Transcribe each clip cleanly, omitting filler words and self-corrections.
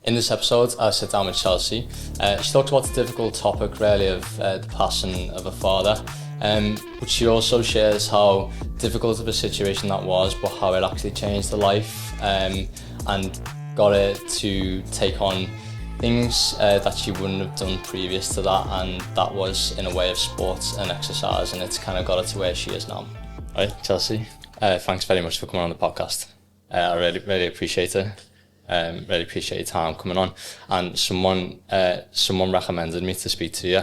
In this episode, I sit down with Chelsea. She talks about the difficult topic, really, of the passing of a father. But she also shares how difficult of a situation that was, but how it actually changed her life and got her to take on things that she wouldn't have done previous to that, and that was in a way of sports and exercise, and it's kind of got her to where she is now. All right, Chelsea, thanks very much for coming on the podcast. I really appreciate it. Really appreciate your time coming on, and someone recommended me to speak to you,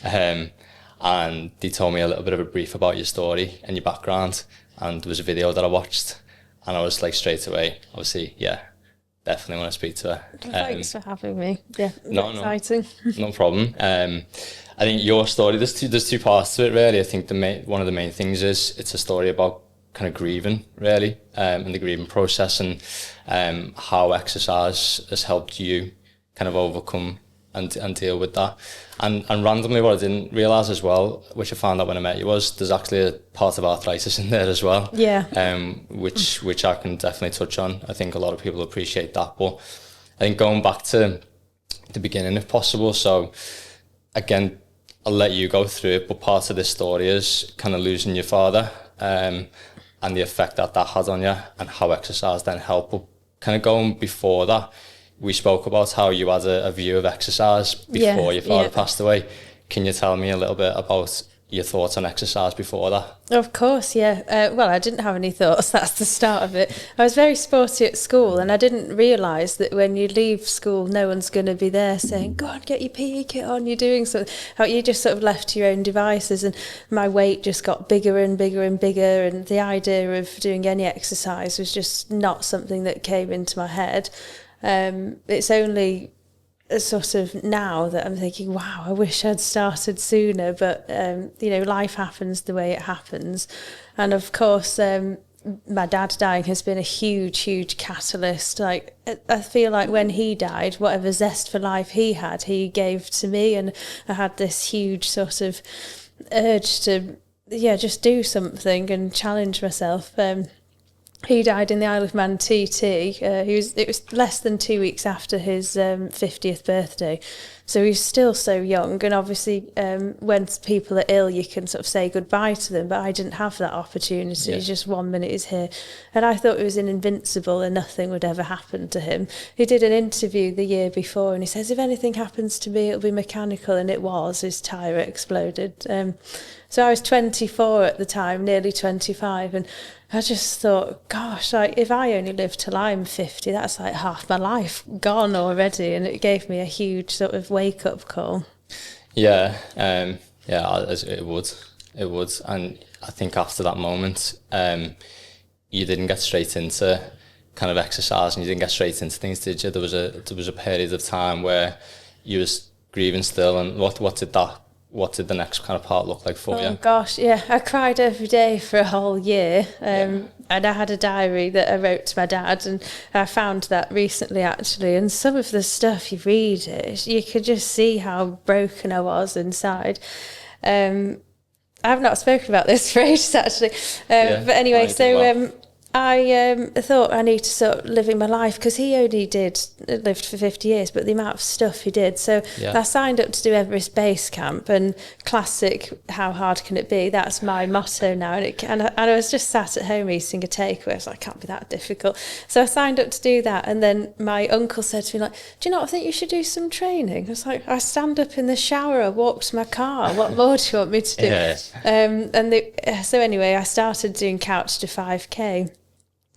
and they told me a little bit of a brief about your story and your background, and there was a video that I watched, and I was like straight away, obviously, yeah, definitely want to speak to her. Thanks for having me. Yeah, exciting. No problem. I think your story, there's two parts to it, really. I think one of the main things is it's a story about kind of grieving, really, and the grieving process, and how exercise has helped you kind of overcome and deal with that. And randomly, what I didn't realise as well, which I found out when I met you, was there's actually a part of arthritis in there as well. Yeah. Which I can definitely touch on. I think a lot of people appreciate that. But I think going back to the beginning, if possible. So again, I'll let you go through it, but part of this story is kind of losing your father, and the effect that had on you, and how exercise then helped. But kind of going before that, we spoke about how you had a view of exercise before your father passed away. Can you tell me a little bit about your thoughts on exercise before that? Of course, yeah. Well, I didn't have any thoughts. That's the start of it. I was very sporty at school, and I didn't realise that when you leave school, no one's going to be there saying, go on, get your PE kit on, you're doing something. You just sort of left to your own devices, and my weight just got bigger and bigger and bigger, and the idea of doing any exercise was just not something that came into my head. It's only sort of now that I'm thinking, wow, I wish I'd started sooner, but life happens the way it happens. And of course, my dad dying has been a huge catalyst. Like, I feel like when he died, whatever zest for life he had, he gave to me, and I had this huge sort of urge to just do something and challenge myself. He died in the Isle of Man TT. It was less than 2 weeks after his 50th birthday. So he was still so young. And obviously, when people are ill, you can sort of say goodbye to them. But I didn't have that opportunity. Yeah. Just 1 minute he's here. And I thought he was invincible and nothing would ever happen to him. He did an interview the year before, and he says, if anything happens to me, it'll be mechanical. And it was. His tyre exploded. So I was 24 at the time, nearly 25, and I just thought, gosh, like, if I only live till I'm 50, that's like half my life gone already, and it gave me a huge sort of wake-up call. Yeah, it would, and I think after that moment, you didn't get straight into kind of exercise, and you didn't get straight into things, did you? There was a period of time where you was grieving still, and what did the next kind of part look like for you? Oh gosh, yeah, I cried every day for a whole year, and I had a diary that I wrote to my dad, and I found that recently actually, and some of the stuff you read, you could just see how broken I was inside. I have not spoken about this for ages actually, but anyway, I thought I need to start living my life, because he only lived for 50 years, but the amount of stuff he did. So I signed up to do Everest Base Camp, and classic, how hard can it be? That's my motto now. And I was just sat at home eating a takeaway. I was like, can't be that difficult. So I signed up to do that. And then my uncle said to me, like, do you not think you should do some training? I was like, I stand up in the shower, I walk to my car. What more do you want me to do? So anyway, I started doing couch to 5K.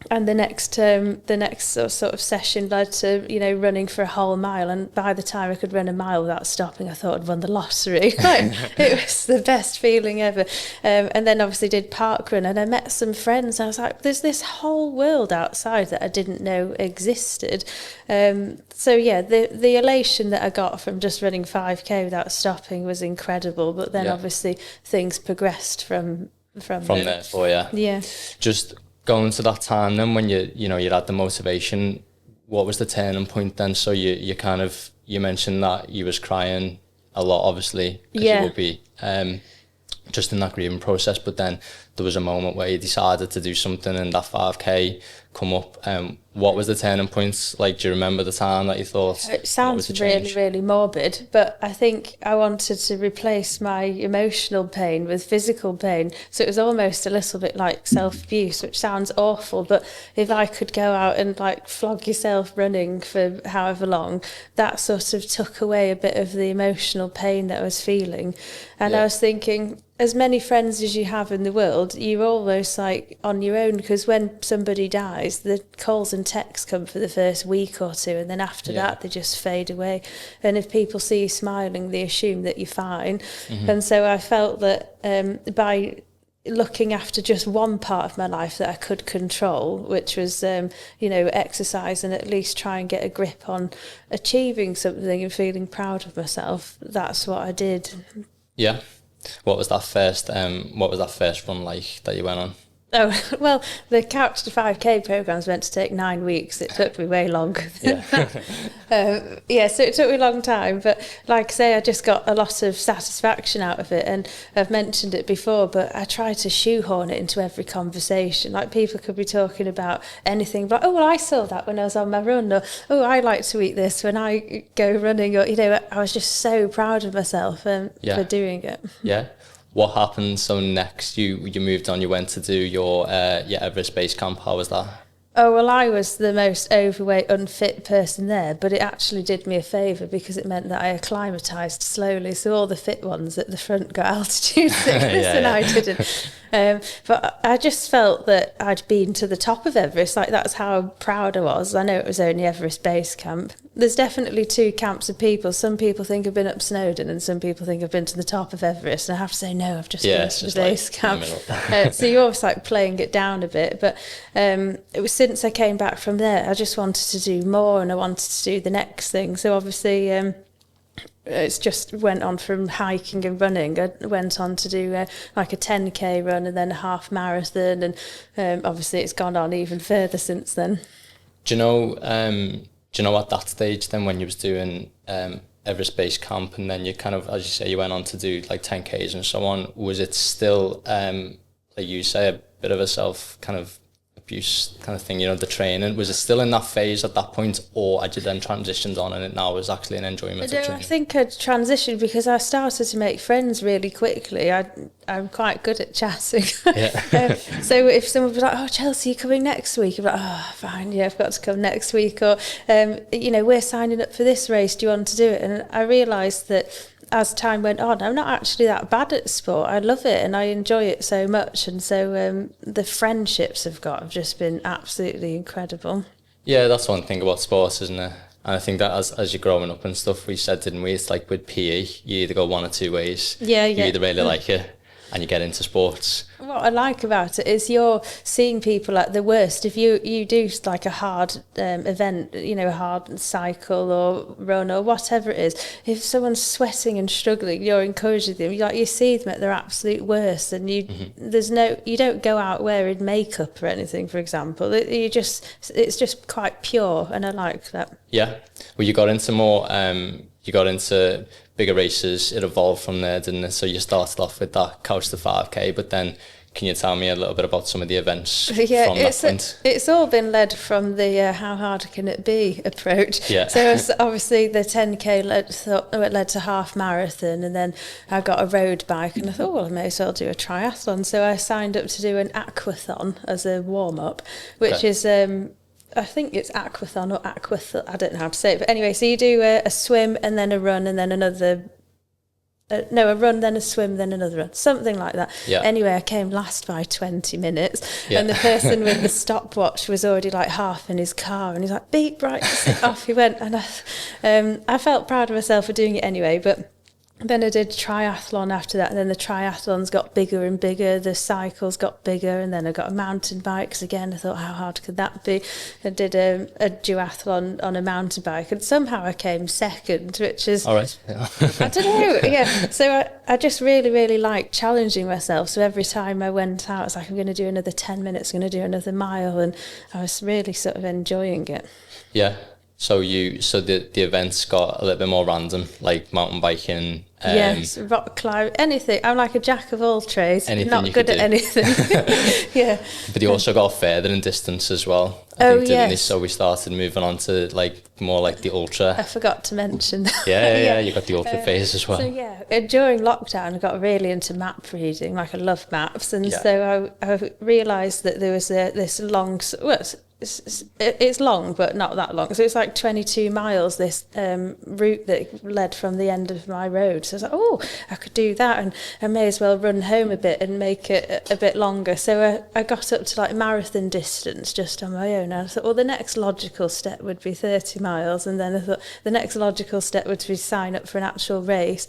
And the next sort of session led to, running for a whole mile. And by the time I could run a mile without stopping, I thought I'd won the lottery. It was the best feeling ever. And then obviously did parkrun, and I met some friends. I was like, there's this whole world outside that I didn't know existed. The elation that I got from just running 5K without stopping was incredible. But then obviously things progressed from there for you. Yeah. Just going to that time then, when you had the motivation, what was the turning point then? So you mentioned that you was crying a lot, obviously, because you would be just in that grieving process, but then there was a moment where you decided to do something, and that 5K come up. What was the turning points? Like, do you remember the time that you thought? It sounds really, really morbid, but I think I wanted to replace my emotional pain with physical pain. So it was almost a little bit like self-abuse, which sounds awful, but if I could go out and like flog yourself running for however long, that sort of took away a bit of the emotional pain that I was feeling. And I was thinking, as many friends as you have in the world, you're almost like on your own, because when somebody dies, the calls and texts come for the first week or two, and then after that they just fade away. And if people see you smiling, they assume that you're fine. And so I felt that by looking after just one part of my life that I could control, which was exercise, and at least try and get a grip on achieving something and feeling proud of myself, that's what I did. Yeah. What was that first run like that you went on? Oh, well, the Couch to 5K programme's meant to take 9 weeks. It took me way longer. So it took me a long time. But like I say, I just got a lot of satisfaction out of it. And I've mentioned it before, but I try to shoehorn it into every conversation. Like, people could be talking about anything, but, oh, well, I saw that when I was on my run, or, oh, I like to eat this when I go running, or, I was just so proud of myself for doing it. Yeah. What happened? So next you moved on, you went to do your Everest base camp. How was that? Oh, well, I was the most overweight, unfit person there, but it actually did me a favour because it meant that I acclimatised slowly. So all the fit ones at the front got altitude sickness and I didn't. But I just felt that I'd been to the top of Everest. Like, that's how proud I was. I know it was only Everest base camp. There's definitely two camps of people. Some people think I've been up Snowdon and some people think I've been to the top of Everest. And I have to say, no, I've just been to the base camp. So you're always like playing it down a bit. But it was since I came back from there, I just wanted to do more and I wanted to do the next thing. So obviously it's just went on from hiking and running. I went on to do like a 10k run and then a half marathon, and obviously it's gone on even further since then. Do you know at that stage then, when you was doing Everest base camp and then you kind of, as you say, you went on to do like 10Ks and so on, was it still like you say, a bit of a self kind of abuse kind of thing, the training? Was it still in that phase at that point, or had you then transitioned on and it now was actually an enjoyment of training? I think I'd transitioned because I started to make friends really quickly. I'm quite good at chatting. So if someone was like, oh, Chelsea, you're coming next week, I'm like, oh, fine, yeah, I've got to come next week. Or, we're signing up for this race, do you want to do it? And I realised that as time went on, I'm not actually that bad at sport. I love it and I enjoy it so much. And so the friendships I've got have just been absolutely incredible. Yeah, that's one thing about sports, isn't it? And I think that as you're growing up and stuff, we said, didn't we? It's like with PE, you either go one or two ways. You either really like it and you get into sports. What I like about it is you're seeing people at the worst. If you do like a hard event, a hard cycle or run or whatever it is, if someone's sweating and struggling, you're encouraging them. You see them at their absolute worst, and you don't go out wearing makeup or anything, for example. It's just quite pure, and I like that. Yeah. Well, you got into bigger races. It evolved from there, didn't it? So you started off with that Couch to 5K, but then can you tell me a little bit about some of the events from that point? It's all been led from the how hard can it be approach. Yeah. So obviously the 10k led to half marathon, and then I got a road bike and I thought, well, I may as well do a triathlon. So I signed up to do an aquathon as a warm-up, which is I think it's aquathon or I don't know how to say it, but anyway, so you do a swim and then a run and then another a run, then a swim, then another run, something like that. Yeah. Anyway, I came last by 20 minutes, and the person with the stopwatch was already like half in his car, and he's like, beep, right, off he went. And I felt proud of myself for doing it anyway, but then I did triathlon after that, and then the triathlons got bigger and bigger, the cycles got bigger, and then I got a mountain bike, because again I thought, how hard could that be? I did a duathlon on a mountain bike, and somehow I came second, which is... All right. Yeah. I don't know, yeah. So I just really, really liked challenging myself, so every time I went out, I was like, I'm going to do another 10 minutes, I'm going to do another mile, and I was really sort of enjoying it. Yeah. So the events got a little bit more random, like mountain biking. Yes, rock climb, anything. I'm like a jack of all trades. Anything not you good could at do. anything. Yeah. But you also got further in distance as well. I think, didn't you? So we started moving on to like more like the ultra. I forgot to mention that. Yeah, you got the ultra phase as well. So yeah, during lockdown I got really into map reading, like I love maps, and so I realised that there was this long, well, it's long but not that long, so it's like 22 miles, this route that led from the end of my road. So I was like, oh, I could do that, and I may as well run home a bit and make it a bit longer. So I got up to like marathon distance just on my own, and I thought, well, the next logical step would be 30 miles, and then I thought the next logical step would be sign up for an actual race.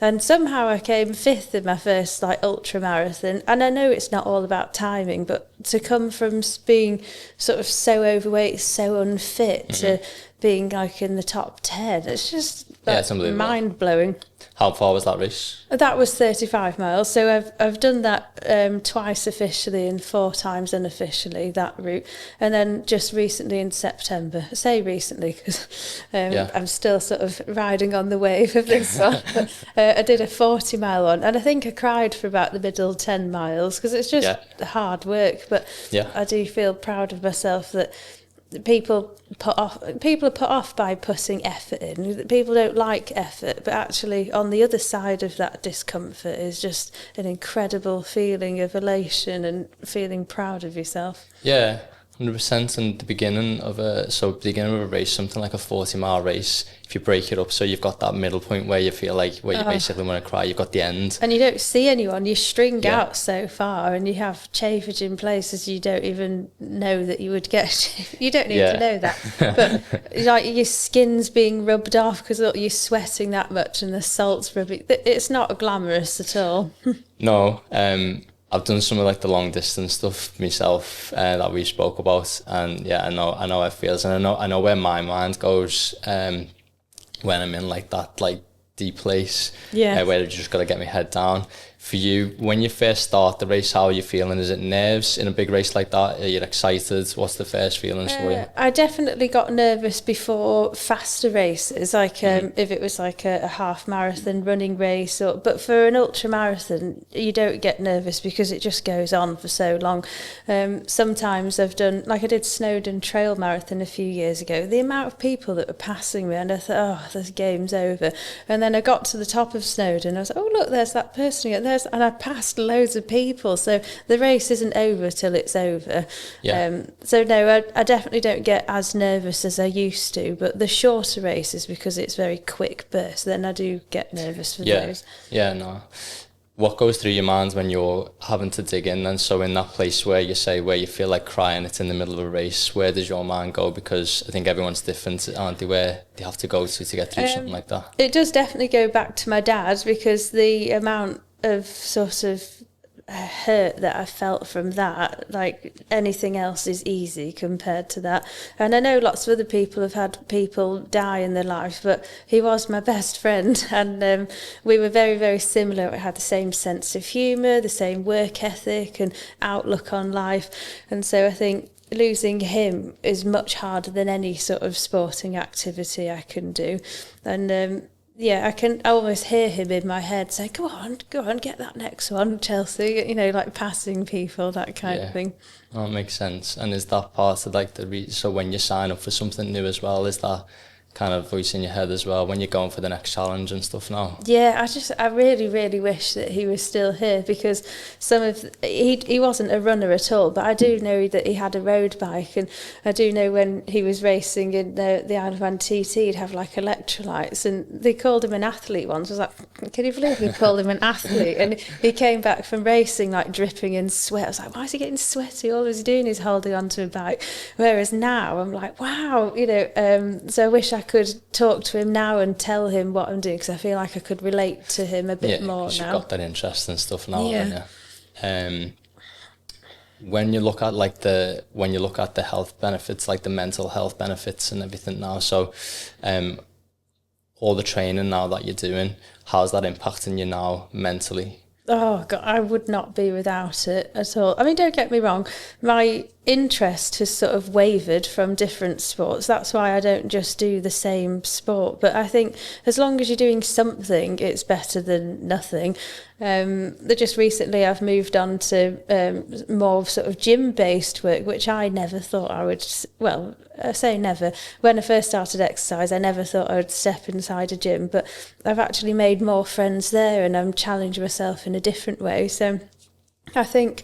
And somehow I came 5th in my first like ultra marathon. And I know it's not all about timing, but to come from being sort of so overweight, so unfit, to being like in the top 10, it's just it's mind blowing. How far was that race? That was 35 miles. So I've done that twice officially and 4 times unofficially, that route. And then just recently in September, I say recently because I'm still sort of riding on the wave of this one. But, I did a 40-mile one, and I think I cried for about the middle 10 miles because it's just hard work. But I do feel proud of myself that people are put off by putting effort in. People don't like effort, but actually on the other side of that discomfort is just an incredible feeling of elation and feeling proud of yourself. 100%. And the beginning of a race, something like a 40-mile race, if you break it up, so you've got that middle point where you feel like you basically want to cry, you've got the end, and you don't see anyone, you string out so far, and you have chafage in places you don't even know that you would get. You don't need to know that, but like your skin's being rubbed off because you're sweating that much and the salt's rubbing. It's not glamorous at all. No. I've done some of like the long distance stuff myself that we spoke about, and I know how it feels, and I know where my mind goes when I'm in like that like deep place where I just got to get my head down. For you, when you first start the race, how are you feeling? Is it nerves in a big race like that? Are you excited? What's the first feelings for you? I definitely got nervous before faster races, like if it was like a half marathon running race, but for an ultra marathon, you don't get nervous because it just goes on for so long. Sometimes I've done, like I did Snowdon Trail Marathon a few years ago, the amount of people that were passing me, and I thought, oh, this game's over. And then I got to the top of Snowdon, I was like, oh, look, there's that person again. And I passed loads of people, so the race isn't over till it's over. So no, I definitely don't get as nervous as I used to, but the shorter races, because it's very quick burst, then I do get nervous for those. What goes through your mind when you're having to dig in then? So in that place where you feel like crying, it's in the middle of a race, where does your mind go? Because I think everyone's different, aren't they, where they have to go to get through something like that? It does definitely go back to my dad, because the amount of sort of hurt that I felt from that, like anything else is easy compared to that. And I know lots of other people have had people die in their life, but he was my best friend, and we were very, very similar. We had the same sense of humour, the same work ethic and outlook on life, and so I think losing him is much harder than any sort of sporting activity I can do. And I can almost hear him in my head say, go on, get that next one, Chelsea, like passing people, that kind of thing. That makes sense. And is that part of like so when you sign up for something new as well, is that kind of voice in your head as well when you're going for the next challenge and stuff now? I really, really wish that he was still here, because he wasn't a runner at all, but I do know that he had a road bike, and I do know when he was racing in the Isle of Man TT, he'd have like electrolytes, and they called him an athlete once. I was like, can you believe they called him an athlete? And he came back from racing like dripping in sweat. I was like, why is he getting sweaty? All he's doing is holding onto a bike. Whereas now I'm like, wow, so I wish I could talk to him now and tell him what I'm doing, because I feel like I could relate to him a bit more now. You've got that interest and stuff now, haven't you? When you look at the health benefits, like the mental health benefits and everything now, so all the training now that you're doing, how's that impacting you now mentally? Oh God, I would not be without it at all. I mean, don't get me wrong, my interest has sort of wavered from different sports. That's why I don't just do the same sport. But I think as long as you're doing something, it's better than nothing. Just recently I've moved on to more sort of gym-based work, which I never thought I would, well, I say never. When I first started exercise, I never thought I would step inside a gym, but I've actually made more friends there and I'm challenging myself in a different way. So I think,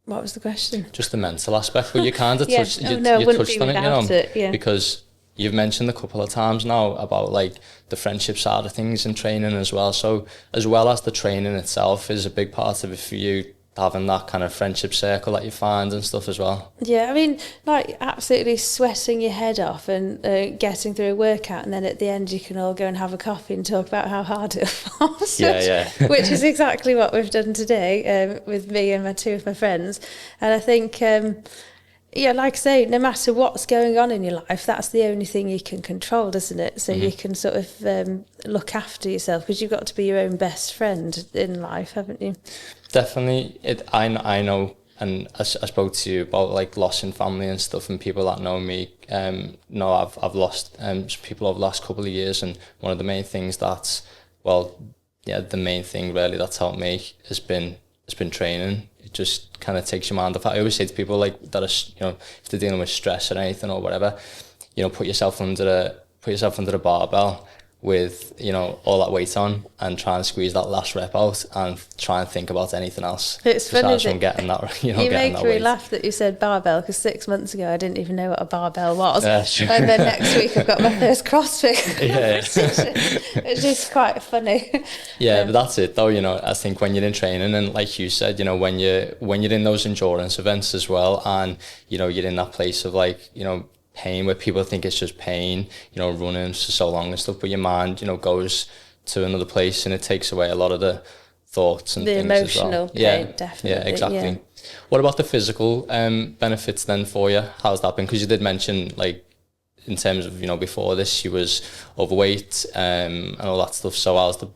what was the question? Just the mental aspect, but you kind of touched, you touched on it, because you've mentioned a couple of times now about like the friendship side of things and training as well. So as well as the training itself is a big part of it for you, having that kind of friendship circle that you find and stuff as well. Yeah, I mean, like absolutely sweating your head off and getting through a workout, and then at the end you can all go and have a coffee and talk about how hard it was. Which is exactly what we've done today with me and two of my friends. And I think, like I say, no matter what's going on in your life, that's the only thing you can control, doesn't it? So you can sort of look after yourself, because you've got to be your own best friend in life, haven't you? Definitely. I know, and I spoke to you about like loss in family and stuff, and people that know me know I've lost people over the last couple of years, and one of the main things that's, the main thing really that's helped me has been training. It just kind of takes your mind off. I always say to people like that are, if they're dealing with stress or anything or whatever, put yourself under the barbell with all that weight on and try and squeeze that last rep out and try and think about anything else. It's funny that getting that, you make me laugh that you said barbell, because 6 months ago I didn't even know what a barbell was. And then next week I've got my first CrossFit session, which is quite funny. But that's it though. I think when you're in training, and like you said, when you're in those endurance events as well, and you're in that place of like pain where people think it's just pain, running for so long and stuff, but your mind, goes to another place and it takes away a lot of the thoughts and the things emotional as well. pain, definitely. Yeah, exactly. What about the physical benefits then for you? How's that been? Because you did mention, like, in terms of, before this, you was overweight and all that stuff. So how's the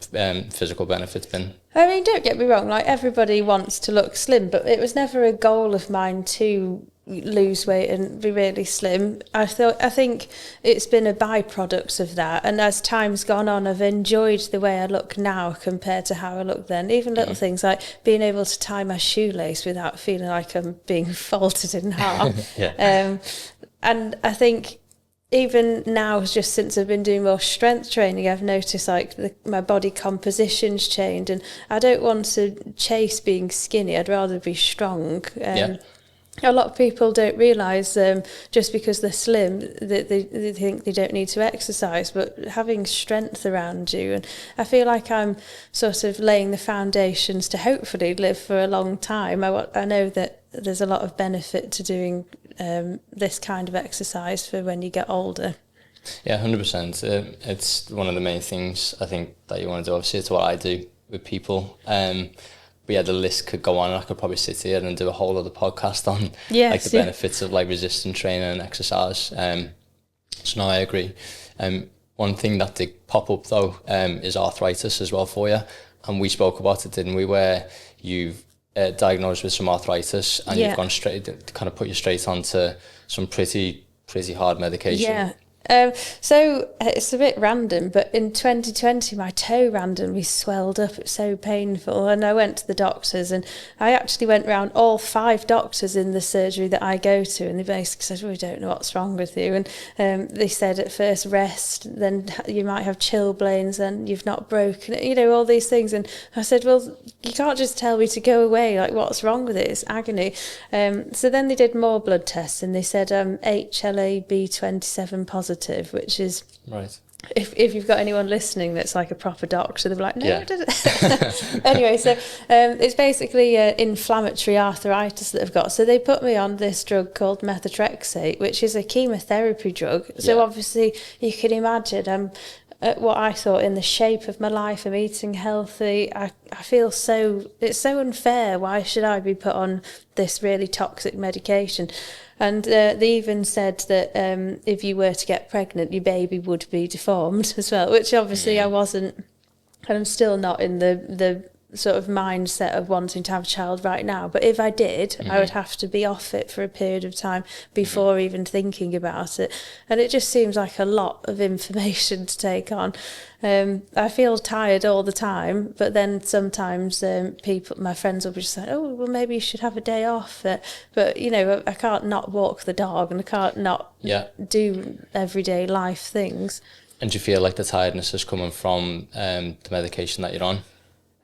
physical benefits been? I mean, don't get me wrong, like everybody wants to look slim, but it was never a goal of mine to lose weight and be really slim. I think it's been a byproduct of that, and as time's gone on, I've enjoyed the way I look now compared to how I looked then. Even little things like being able to tie my shoelace without feeling like I'm being folded in half. And I think even now, just since I've been doing more strength training, I've noticed like my body composition's changed, and I don't want to chase being skinny. I'd rather be strong. A lot of people don't realise just because they're slim that they think they don't need to exercise, but having strength around you, and I feel like I'm sort of laying the foundations to hopefully live for a long time. I know that there's a lot of benefit to doing this kind of exercise for when you get older. Yeah, 100%. It's one of the main things I think that you want to do. Obviously, it's what I do with people. But the list could go on, and I could probably sit here and do a whole other podcast on the benefits of like resistance training and exercise. So no, I agree. One thing that did pop up though is arthritis as well for you, and we spoke about it, didn't we? Where you've diagnosed with some arthritis, and you've gone straight, kind of put you straight onto some pretty hard medication. Yeah. So it's a bit random, but in 2020 my toe randomly swelled up. It's so painful, and I went to the doctors, and I actually went round all 5 doctors in the surgery that I go to, and they basically said, we don't know what's wrong with you, and they said at first rest, then you might have chilblains, and you've not broken it, all these things. And I said, well, you can't just tell me to go away, like what's wrong with it? It's agony. So then they did more blood tests, and they said HLA-B27 positive, which is right. If you've got anyone listening that's like a proper doctor, they'll be like, no, Anyway, so it's basically inflammatory arthritis that I've got. So they put me on this drug called methotrexate, which is a chemotherapy drug. So obviously you can imagine what I thought in the shape of my life. I'm eating healthy. I feel it's so unfair. Why should I be put on this really toxic medication? And they even said that if you were to get pregnant, your baby would be deformed as well, which obviously I wasn't And I'm still not in the sort of mindset of wanting to have a child right now. But if I did, I would have to be off it for a period of time before even thinking about it. And it just seems like a lot of information to take on. I feel tired all the time, but then sometimes my friends will be just like, oh, well, maybe you should have a day off. But, you know, I can't not walk the dog, and I can't not do everyday life things. And do you feel like the tiredness is coming from the medication that you're on?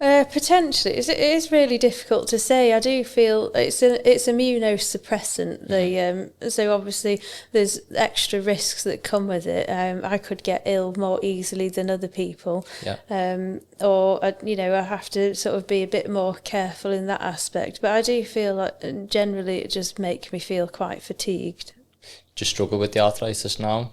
Potentially. It is really difficult to say. I do feel it's immunosuppressant. So obviously there's extra risks that come with it. I could get ill more easily than other people. Or I have to sort of be a bit more careful in that aspect. But I do feel like generally it just makes me feel quite fatigued. Do you struggle with the arthritis now?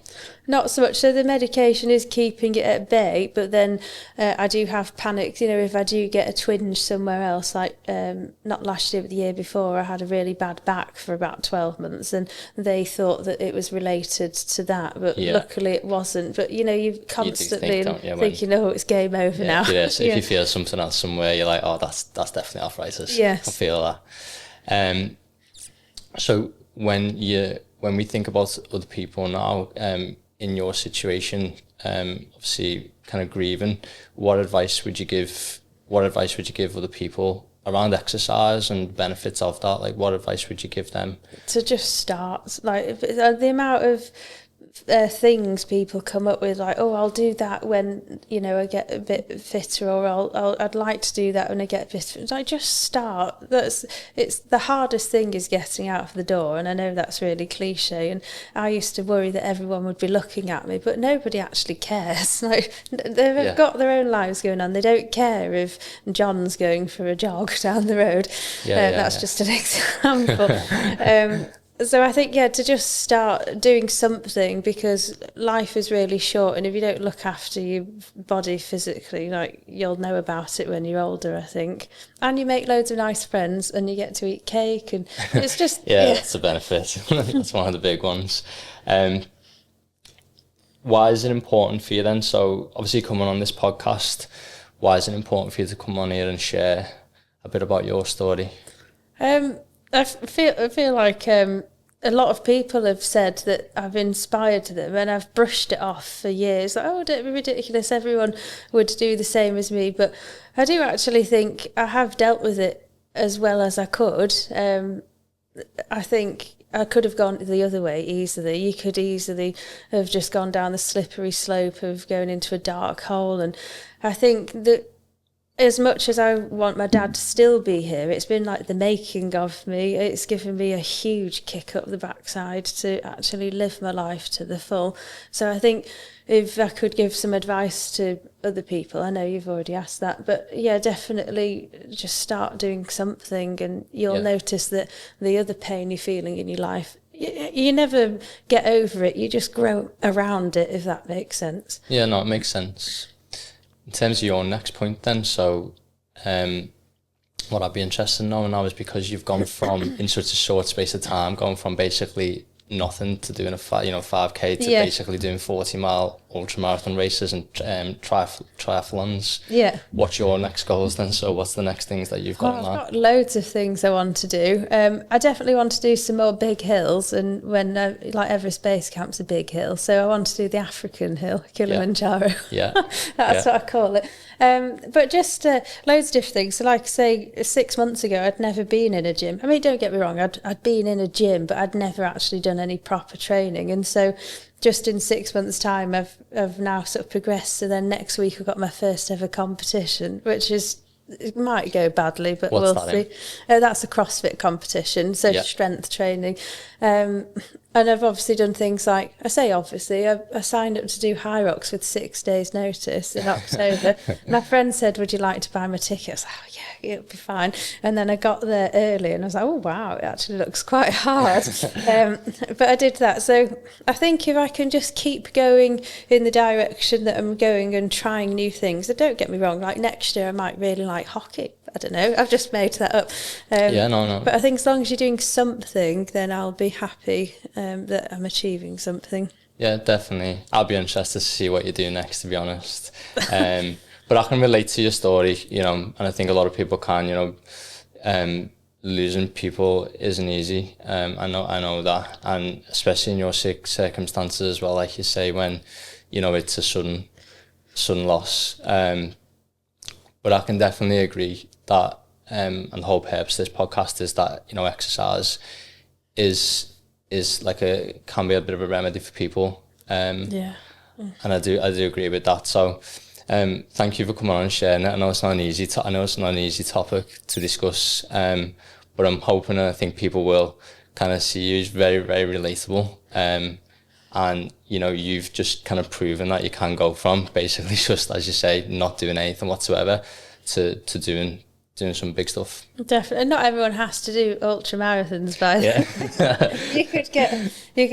Not so much. So the medication is keeping it at bay, but then I do have panic. You know, if I do get a twinge somewhere else, like not last year but the year before, I had a really bad back for about 12 months, and they thought that it was related to that, but luckily it wasn't. But you know, you're constantly thinking, oh, it's game over now. If you feel something else somewhere, you're like, oh, that's definitely arthritis. Yes. I feel that. So when we think about other people now, in your situation, obviously kind of grieving, what advice would you give other people around exercise and benefits of that? Like, what advice would you give them? To just start. Like, the amount of things people come up with, like, oh, I'll do that when, you know, I get a bit fitter, or I'd like to do that when I get a bit fitter. Like, just start. It's the hardest thing is getting out of the door, and I know that's really cliche, and I used to worry that everyone would be looking at me, but nobody actually cares. Like, they've got their own lives going on. They don't care if John's going for a jog down the road. That's just an example. So I think, to just start doing something, because life is really short, and if you don't look after your body physically, like, you'll know about it when you're older, I think. And you make loads of nice friends, and you get to eat cake, and it's just... That's a benefit. That's one of the big ones. Why is it important for you then? So obviously coming on this podcast, why is it important for you to come on here and share a bit about your story? I feel like a lot of people have said that I've inspired them, and I've brushed it off for years. Like, oh, don't be ridiculous, everyone would do the same as me. But I do actually think I have dealt with it as well as I could. I think I could have gone the other way easily. You could easily have just gone down the slippery slope of going into a dark hole. And I think that as much as I want my dad to still be here, it's been like the making of me. It's given me a huge kick up the backside to actually live my life to the full. So I think if I could give some advice to other people, I know you've already asked that, but definitely just start doing something, and you'll notice that the other pain you're feeling in your life, you never get over it. You just grow around it, if that makes sense. Yeah, no, it makes sense. In terms of your next point then, so what I'd be interested in knowing now is, because you've gone from, in such a short space of time, going from basically nothing to doing a 5k to basically doing 40-mile ultramarathon races and triathlons. What's your next goals then? So what's the next things that you've got now? I've got loads of things I want to do. I definitely want to do some more big hills, and when like Everest Base Camp's a big hill, so I want to do the African hill, Kilimanjaro. That's what I call it. But just loads of different things. So like, say, 6 months ago, I'd never been in a gym. I mean, don't get me wrong, I'd been in a gym, but I'd never actually done any proper training. And so just in 6 months' time, I've now sort of progressed. So then next week I've got my first ever competition, which is, it might go badly, but we'll see. That's a CrossFit competition, so strength training. And I've obviously done things like, I signed up to do High Rocks with 6 days notice in October. My friend said, would you like to buy my ticket? I was like, oh yeah, it'll be fine. And then I got there early, and I was like, oh wow, it actually looks quite hard. But I did that. So I think if I can just keep going in the direction that I'm going and trying new things, and don't get me wrong, like next year I might really like hockey. I don't know, I've just made that up. No. But I think as long as you're doing something, then I'll be happy that I'm achieving something. Yeah, definitely. I'll be interested to see what you do next, to be honest. But I can relate to your story, you know, and I think a lot of people can, you know, losing people isn't easy. I know that, and especially in your circumstances as well, like you say, when, you know, it's a sudden loss. But I can definitely agree that, and the whole purpose of this podcast is that, you know, exercise is like can be a bit of a remedy for people. Yeah. And I do agree with that. So, thank you for coming on and sharing it. I know it's not an easy topic to discuss, but I'm hoping, and I think people will kind of see you as very, very relatable. And, you know, you've just kind of proven that you can go from basically just, as you say, not doing anything whatsoever to doing some big stuff. Definitely. Not everyone has to do ultra marathons, but you could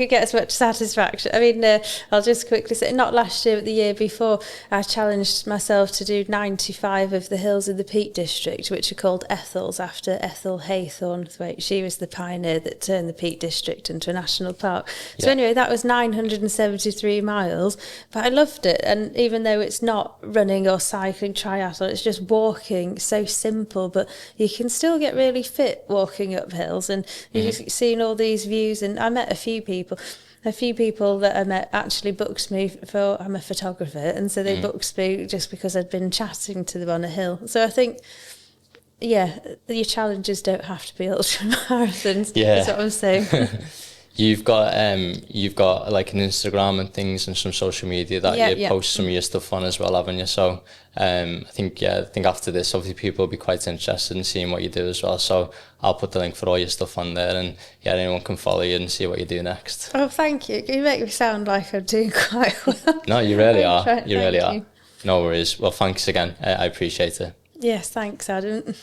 get as much satisfaction. I mean, I'll just quickly say, not last year but the year before, I challenged myself to do 95 of the hills in the Peak District, which are called Ethels, after Ethel Haythornthwaite. She was the pioneer that turned the Peak District into a national park. So anyway, that was 973 miles, but I loved it. And even though it's not running or cycling triathlon, it's just walking, so simple, but you can still get really fit walking up hills, and you've seen all these views. And I met a few people that I met actually booked me for, I'm a photographer, and so they booked me just because I'd been chatting to them on a hill. So I think, yeah, your challenges don't have to be ultra marathons. Yeah, that's what I'm saying. You've got like an Instagram and things and some social media that you post some of your stuff on as well, haven't you? So I think after this, obviously people will be quite interested in seeing what you do as well. So I'll put the link for all your stuff on there, and anyone can follow you and see what you do next. Oh, thank you. You make me sound like I'm doing quite well. No, you really are. You really are. No worries. Well, thanks again. I appreciate it. Yes, thanks, Adam.